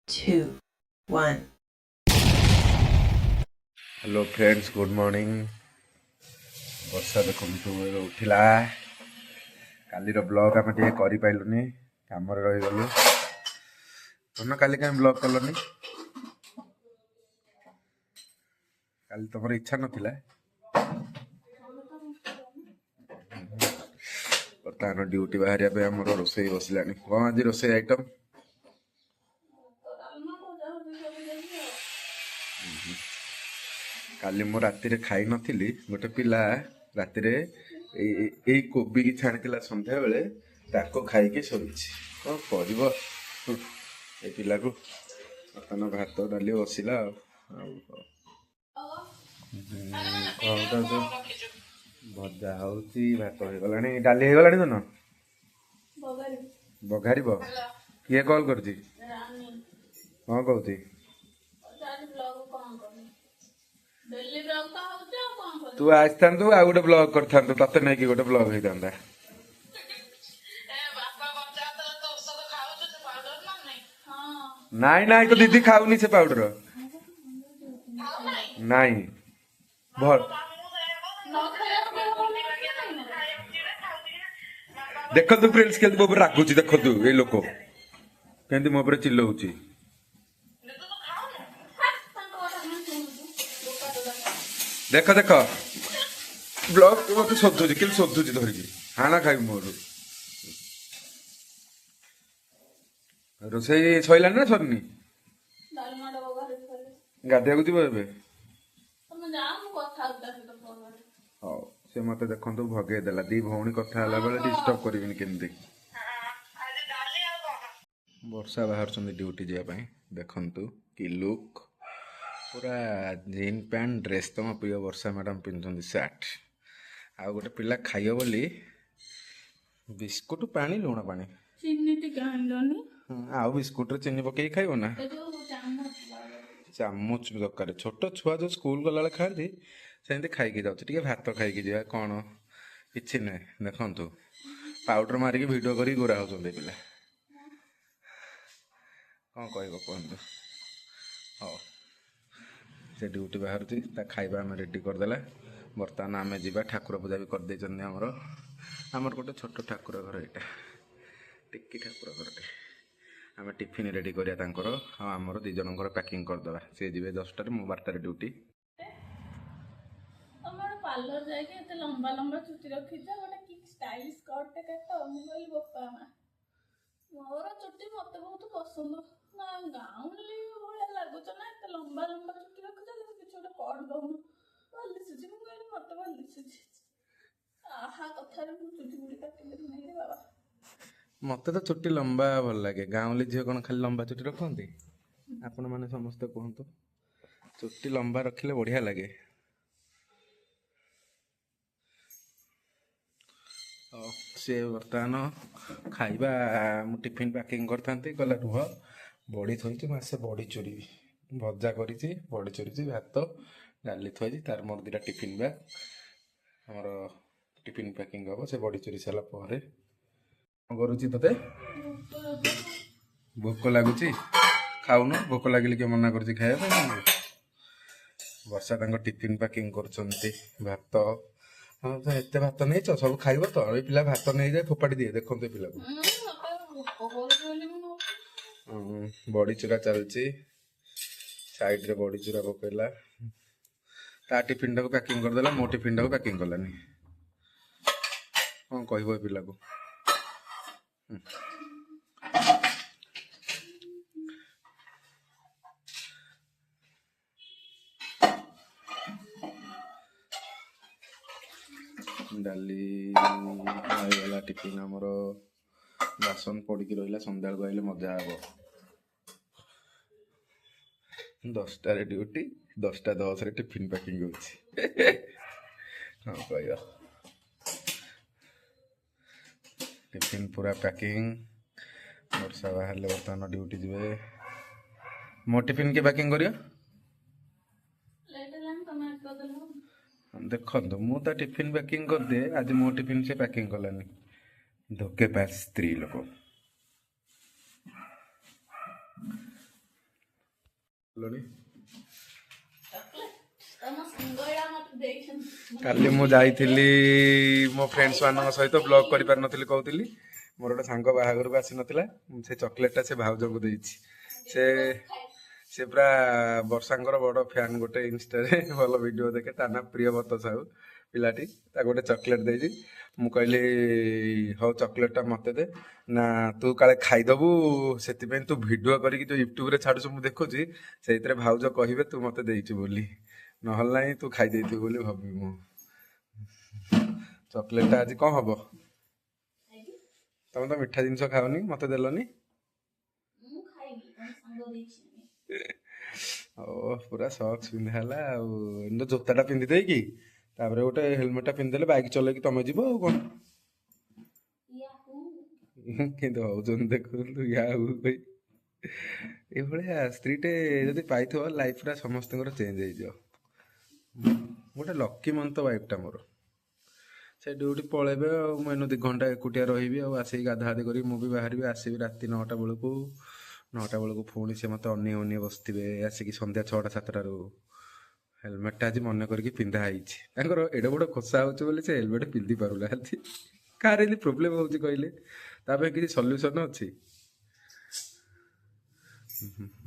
two, one. Hello friends good morning वर्षा देखु उठिला कालीर ब्लॉग आम टे करें कम रहीगलु तुम काली कहीं ब्लॉग कलनी काली तुम इच्छा नाला बर्तमान ड्यूटी बाहर आम रोसे बसला कौन आज रोसे आइटम काली मु राति खाई नी गोटे पिला राति यही कोबी की छाणी सन्ध्या बेले ताको खाई शोची कौन कर पिला को बर्तमान भात डाली बसला भजा हो भात हो गला डाली हो गला तुम बघार किए कॉल कर कौन कहती तू आसता आ गोटे ब्लॉग कर ते नहीं गोटे ब्लॉग होता नाई नाई तो दीदी खाऊनी से पाउडर नाई भल देखु फ्रेंड्स के रागुच देखु ये लोक के मो चिल्लाऊँ देख देख ब्लॉग मत शोधुची कि शोधुची धरिकी हाना खाई मोर रोसे सैला ना सरनी गाधिया को जीव ए हाँ से मत देखु भगेदेला दी भौणी कथा बेले डिस्टर्ब करें केमती वर्षा बाहर ड्यूटी जावाई देखु कि लुक पूरा जीन पैंट ड्रेस तो मो प्रिय वर्षा मैडम पिंधुंट सार्ट आ गोटे पिला खाइब बोली बिस्कुट पानी लुण पानी आउ बिस्कुट चीनी पकई खाइब ना चामच दरकार छोट छुआ जो स्कूल गला खाती सेमती खाई जाऊँ भात खाई जा कौन कि ना देखु पाउडर मारिक भिड कर गोरा हो पिला कौन कहतु हाँ से ड्यूटी बाहर खाइबा आम रेडी करदेला बर्तमान आम जा ठाकुर पूजा भी करदे आमर गोटे छोट ठाकुर घर यहाँ टिकी ठाकुर घरटे आम टिफिन रेडी करा आमर दी जन पैकिंग करदे सी जी 10टार मो 12टार ड्यूटी पार्लर जाके लंबा लंबा चुटी रखी गोटे स्टाइल स्कर्ट टे काट मुझे बोपा माँ मोर चुटी मत बहुत पसंद ना गाउली भाया लगुच ना एत लंबा लंबा चुटी रखुच किसी गोटे कट दौन भल दिशुची मुझे मत भल दिशुची आहा कथार चुटी मुड़ी काटिदेवी नहीं बाबा मत तो चुट्टी लंबा भल लगे गाँवली झील कौन खाली लंबा चुट्टी रखती आपण मैंने समस्ते कहतु चुट्टी लंबा रखिले बढ़िया लगे सी बर्तमान खाइबा टिफिन पैकिंग करते गला रुह बड़ी थी मासे बड़ी चोरी भजा कर बड़ी चोरी भात डाली थी तार मोर 2टा टिफिन बैग आमर टिफिन पैकिंग हम से बड़ी चोरी सारापर करुच्ची ते भोक लगुच खाऊन भोक लगे किए मना कर खाया वर्षा टिफिन पैकिंग कर भात हाँ तो एत भात नहीं सब खाइब तो ये पिला भात नहीं जाए फोपाड़ी दिए देखो पिला बड़ी चूरा चलची साइड रे बड़ी चूरा पकेला ता टिफिन टाक पैकिंग करदेला मो टिफिन टाक पैकिंग कलानी कौन कह पिला को डाली गला टिफिन आमर बासन पड़क रहा सन्ध्या आइले मजा हे 10टार ड्यूटी 10:10 टिफिन पैकिंग हाँ कह टिफिन पूरा पैकिंग वर्षा बाहर बर्तमान ड्यूटी जी मो टिफिन के पैकिंग करियो देखो मुझे टिफिन पैकिंग कर दे आज मो टिफिन से पैकिंग कलानी धोखेबाज स्त्री लोक ତମ ସାଙ୍ଗଟା ମତେ ଦେଇଛନ୍ତି। କାଲି ମୁଁ ଯାଇଥିଲି ମୋ ଫ୍ରେଣ୍ଡସ୍ ମାନଙ୍କ ସହିତ ବ୍ଲଗ୍ କରିପାରିନଥିଲି କହୁଥିଲି। ମୋର ଗୋଟେ ସାଙ୍ଗ ବାହାଘରକୁ ଆସିନଥିଲା, ସେ ଚକୋଲେଟଟା ସେ ଭାଉଜକୁ ଦେଇଛି। ସେ ପୁରା ବର୍ଷାଙ୍କର ବଡ଼ ଫ୍ୟାନ୍, ଗୋଟେ ଇନଷ୍ଟାରେ ଭଲ ଭିଡ଼ିଓ ଦେଖେ, ତା ନାଁ ପ୍ରିୟବ୍ରତ ସାହୁ ପିଲାଟି, ତାକୁ ଗୋଟେ ଚକୋଲେଟ୍ ଦେଇଛି। ମୁଁ କହିଲି ହଉ ଚକୋଲେଟଟା ମୋତେ ଦେ, ନା ତୁ କାଳେ ଖାଇଦେବୁ ସେଥିପାଇଁ ତୁ ଭିଡ଼ିଓ କରିକି ଯେଉଁ ୟୁଟ୍ୟୁବରେ ଛାଡ଼ୁଛୁ ମୁଁ ଦେଖୁଛି, ସେଇଥିରେ ଭାଉଜ କହିବେ ତୁ ମୋତେ ଦେଇଛୁ ବୋଲି, ନହେଲେ ନାହିଁ ତୁ ଖାଇ ଦେଇଥିବୁ ବୋଲି ଭାବିବି ମୁଁ। ଚକୋଲେଟଟା ଆଜି କ'ଣ ହବ? ତମେ ତ ମିଠା ଜିନିଷ ଖାଅନି, ମୋତେ ଦେଲନି। ମୁଁ ଖାଇବି, ତମ ସାଙ୍ଗ ଦେଇଛି। ଓ ପୁରା ସକ୍ସ ପିନ୍ଧା ହେଲା ଆଉ, ଏମିତି ଜୋତାଟା ପିନ୍ଧି ଦେଇକି ତାପରେ ଗୋଟେ ହେଲମେଟଟା ପିନ୍ଧିଦେଲେ ବାଇକ୍ ଚଲେଇକି ତମେ ଯିବ ଆଉ କ'ଣ। କିନ୍ତୁ ହଉଛନ୍ତି ଦେଖନ୍ତୁ ୟାହୁ ଭାଇ। ଏଇଭଳିଆ ସ୍ତ୍ରୀଟେ ଯଦି ପାଇଥିବ ଲାଇଫ୍ଟା ସମସ୍ତଙ୍କର ଚେଞ୍ଜ ହେଇଯିବ। ଗୋଟେ ଲକି ମନ୍ଥ ୱାଇଫ୍ଟା ମୋର। ସେ ଡ୍ୟୁଟି ପଳେଇବେ ଆଉ ମୁଁ ଏନୁ 2 ଘଣ୍ଟା ଏକୁଟିଆ ରହିବି ଆଉ ଆସିକି ଗାଧାଗାଧି କରିକି ମୁଁ ବି ବାହାରିବି, ଆସିବି ରାତି 9ଟା ବେଳକୁ। 9ଟା ବେଳକୁ ପୁଣି ସେ ମୋତେ ଅନେଇ ବସିଥିବେ ଆସିକି ସନ୍ଧ୍ୟା 6ଟା 7ଟାରୁ। ହେଲମେଟଟା ଆଜି ମନେ କରିକି ପିନ୍ଧା ହେଇଛି। ତାଙ୍କର ଏଡ଼େ ବଡ଼ ଖୋସା ହେଉଛି ବୋଲି ସେ ହେଲମେଟ ପିନ୍ଧି ପାରୁନାହାନ୍ତି। କାହାର ଏମିତି ପ୍ରୋବ୍ଲେମ୍ ହେଉଛି କହିଲେ, ତା ପାଇଁ କିଛି ସଲ୍ୟୁସନ୍ ଅଛି?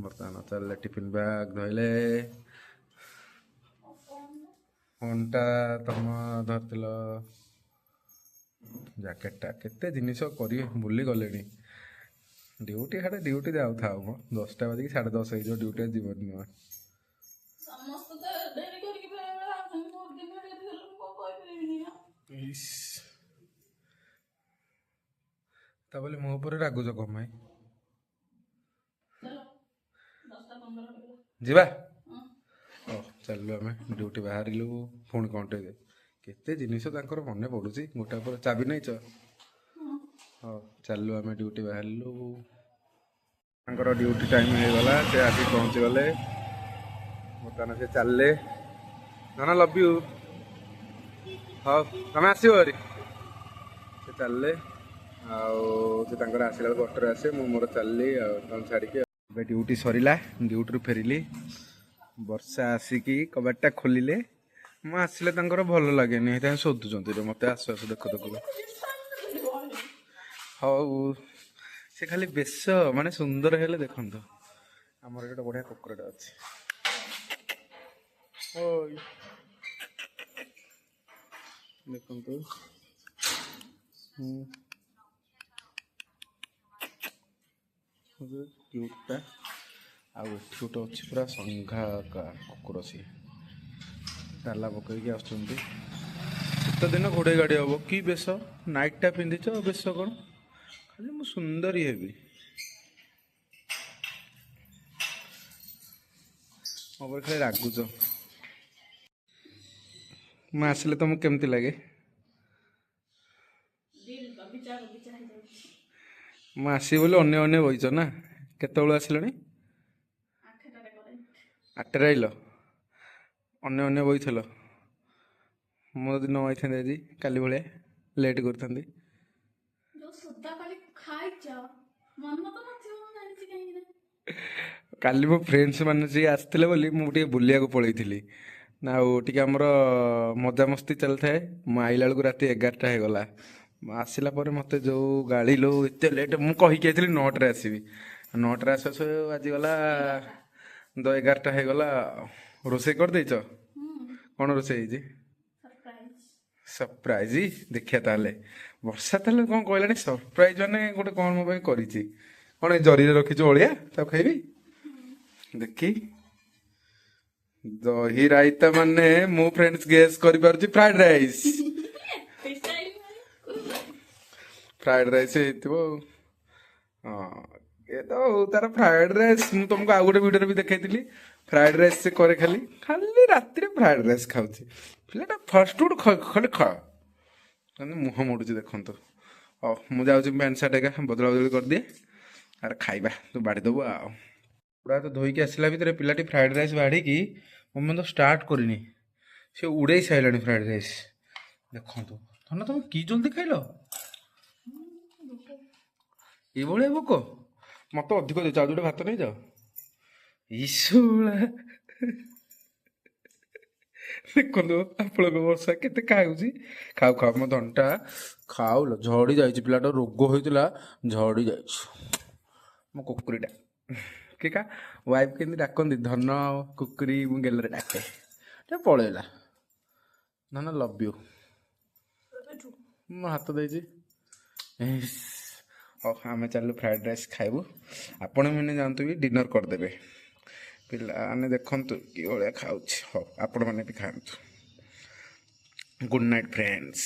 ବର୍ତ୍ତମାନ ଚାଲିଲେ ଟିଫିନ୍ ବ୍ୟାଗ୍ ଧଇଲେ। ଫୋନ୍ଟା ତମ ଧରିଥିଲ, ଜ୍ୟାକେଟଟା, କେତେ ଜିନିଷ କରିବେ ଭୁଲି ଗଲେଣି। ଡ୍ୟୁଟି ହାଡ଼େ ଡ୍ୟୁଟି ଯାଉଥାଉ ମ, 10ଟା ବାଜିକି 10:30 ହେଇଯିବ ଡ୍ୟୁଟି ଯିବନି ନୁହେଁ। ସମସ୍ତେ ତ ଡେରି କରିକି ବେଳେବେଳେ ଆସୁଛନ୍ତି, ମୋର ଦିନ ଡେରି ହେଲେ ମୁଁ କ'ଣ କହିପାରିବିନି ନା। ତା ବୋଲି ମୋ ଉପରେ ରାଗୁଛ କ'ଣ ପାଇଁ? ଚାଲ 10ଟା 15 ହେଇଗଲା। ଯିବା? ହଉ ଚାଲିଲୁ, ଆମେ ଡ୍ୟୁଟି ବାହାରିଲୁ। ପୁଣି କ'ଣଟେ କେତେ ଜିନିଷ ତାଙ୍କର ମନେ ପଡ଼ୁଛି, ଗୋଟେ ପରେ ଚାବି ନେଇଛ? ହଉ ଚାଲିଲୁ, ଆମେ ଡ୍ୟୁଟି ବାହାରିଲୁ। ତାଙ୍କର ଡ୍ୟୁଟି ଟାଇମ୍ ହେଇଗଲା, ସେ ଆସି ପହଞ୍ଚିଗଲେ। ବର୍ତ୍ତମାନ ସେ ଚାଲିଲେ। ନା ଲଭ୍ ୟୁ। ହଉ ତମେ ଆସିବ ଭାରି। ସେ ଚାଲିଲେ ଆଉ ସେ ତାଙ୍କର ଆସିଲା ବେଳକୁ ଅଟୋରେ ଆସେ, ମୁଁ ମୋର ଚାଲିଲି ଆଉ ତାଙ୍କୁ ଛାଡ଼ିକି। ଏବେ ଡ୍ୟୁଟି ସରିଲା, ଡ୍ୟୁଟିରୁ ଫେରିଲି। ବର୍ଷା ଆସିକି କବାଟଟା ଖୋଲିଲେ। ମୁଁ ଆସିଲେ ତାଙ୍କର ଭଲ ଲାଗେନି, ସେଥିପାଇଁ ଶୋଧୁଛନ୍ତି ମୋତେ ଆସୁ ଆସୁ ଦେଖୁ ଦେଖୁ। ହଉ ସେ ଖାଲି ବେଶ ମାନେ ସୁନ୍ଦର ହେଲେ ଦେଖନ୍ତୁ। ଆମର ଗୋଟେ ବଢ଼ିଆ କୁକୁରଟା ଅଛି। ଦେଖନ୍ତୁ କ୍ୟୁଟ୍ଟା। ଆଉ ଏଠି ଗୋଟେ ଅଛି ପୁରା ସଂଘାକା କୁକୁର, ସିଏ ତାଲା ପକେଇକି ଆସୁଛନ୍ତି। ଶୀତ ଦିନ ଘୋଡ଼େଇ ଗାଡ଼ି ହବ କି ବେଶ, ନାଇଟ୍ଟା ପିନ୍ଧିଛ ବେଶ କ'ଣ, ଖାଲି ମୁଁ ସୁନ୍ଦରୀ ହେବି। ମୋ ଉପରେ ଖାଲି ରାଗୁଛ। ମୁଁ ଆସିଲେ ତମକୁ କେମିତି ଲାଗେ? ମୁଁ ଆସିବି ବୋଲି ଅନ୍ୟ ବଇଛ ନା? କେତେବେଳୁ ଆସିଲଣି? 8ଟାରେ ଆଇଲ? ଅନ୍ୟ ବଇଥିଲ। ମୁଁ ଯଦି ନ ଆଇଥାନ୍ତି ଆଜି କାଲି ଭଳିଆ ଲେଟ୍ କରିଥାନ୍ତି। କାଲି ମୋ ଫ୍ରେଣ୍ଡସ୍ ମାନେ ଯିଏ ଆସିଥିଲେ ବୋଲି ମୁଁ ଟିକେ ବୁଲିବାକୁ ପଳେଇଥିଲି ନା, ଆଉ ଟିକେ ଆମର ମଜାମସ୍ତି ଚାଲିଥାଏ। ମୁଁ ଆଇଲା ବେଳକୁ ରାତି 11ଟା ହେଇଗଲା। ଆସିଲା ପରେ ମୋତେ ଯେଉଁ ଗାଳି ଲୋ, ଏତେ ଲେଟ୍। ମୁଁ କହିକି ଯାଇଥିଲି 9ଟାରେ ଆସିବି, 9ଟାରେ ଆସୁ ଆସୁ ଆଜିଗଲା 11ଟା ହେଇଗଲା। ରୋଷେଇ କରିଦେଇଛ? କ'ଣ ରୋଷେଇ ହେଇଛି? ସରପ୍ରାଇଜ ଦେଖିବା ତାହେଲେ। ବର୍ଷା ତାହେଲେ କ'ଣ କହିଲାଣି ସରପ୍ରାଇଜ ମାନେ ଗୋଟେ କ'ଣ ମୋ ପାଇଁ କରିଛି? କ'ଣ ଏ ଜରିରେ ରଖିଛୁ ଅଳିଆ, ତାକୁ ଖାଇବି? ଦେଖି ଦହି ରାଇତା ମାନେ ମୁଁ ଫ୍ରେଣ୍ଡସ୍ ଗେସ୍ କରିପାରୁଛି ଫ୍ରାଏଡ ରାଇସ୍। ଫ୍ରାଏଡ ରାଇସ୍ ହେଇଥିବ ଆଉ। ହଁ ଏ ତ ତାର ଫ୍ରାଏଡ ରାଇସ୍। ମୁଁ ତମକୁ ଆଉ ଗୋଟେ ଭିଡ଼ିଓରେ ବି ଦେଖେଇଥିଲି, ଫ୍ରାଏଡ ରାଇସ୍ ସେ କରେ ଖାଲି ରାତିରେ ଫ୍ରାଏଡ ରାଇସ୍ ଖାଉଛି। ପିଲାଟା ଫାଷ୍ଟ ଫୁଡ୍ ଖାଲି ମୁହଁ ମୋଡୁଛି ଦେଖନ୍ତୁ। ହଉ ମୁଁ ଯାଉଛି ପ୍ୟାଣ୍ଟ ସାର୍ଟ ଏକା ବଦଳା ବଦଳି କରିଦିଏ, ଆରେ ଖାଇବା ତୁ ବାଢ଼ି ଦେବୁ ଆଉ। ପୁରା ତ ଧୋଇକି ଆସିଲା ଭିତରେ ପିଲାଟି ଫ୍ରାଏଡ ରାଇସ୍ ବାଢ଼ିକି ମୁଁ ତ ଷ୍ଟାର୍ଟ କରିନି, ସେ ଉଡ଼େଇ ସାରିଲାଣି ଫ୍ରାଏଡ ରାଇସ୍। ଦେଖନ୍ତୁ ଧନ, ତମେ କି ଜଲ୍ଦି ଖାଇଲ? ଏଇଭଳିଆ ଭୋକ? ମୋତେ ଅଧିକ ଦେଇଛ, ଆଉ ଗୋଟେ ଭାତ ନେଇଯାଅ। ଈଶୁଳା ଦେଖନ୍ତୁ ଆପଣଙ୍କ ବର୍ଷା କେତେ ଖାଉଛି। ଖାଉ ଖାଉ ମୋ ଧନଟା ଖାଉଲ ଝଡ଼ି ଯାଇଛି। ପିଲାଟା ରୋଗ ହୋଇଥିଲା ଝଡ଼ି ଯାଇଛି। ମୋ କୁକୁରିଟା କିକା ୱାଇଫ୍ କେମିତି ଡାକନ୍ତି ଧନ କୁକୁରି ମୁଁ ଗେଲରେ ଡାକେ। ଟିକେ ପଳେଇଲା। ଧନ ଲଭ୍ ୟୁ ମୁଁ ହାତ ଦେଇଛି। ହଉ ଆମେ ଚାଲୁ ଫ୍ରାଏଡ଼୍ ରାଇସ୍ ଖାଇବୁ। ଆପଣମାନେ ଯାଆନ୍ତୁ ବି ଡିନର୍ କରିଦେବେ। ପିଲାମାନେ ଦେଖନ୍ତୁ କି ଭଳିଆ ଖାଉଛି। ହଉ ଆପଣମାନେ ବି ଖାଆନ୍ତୁ। Good night friends.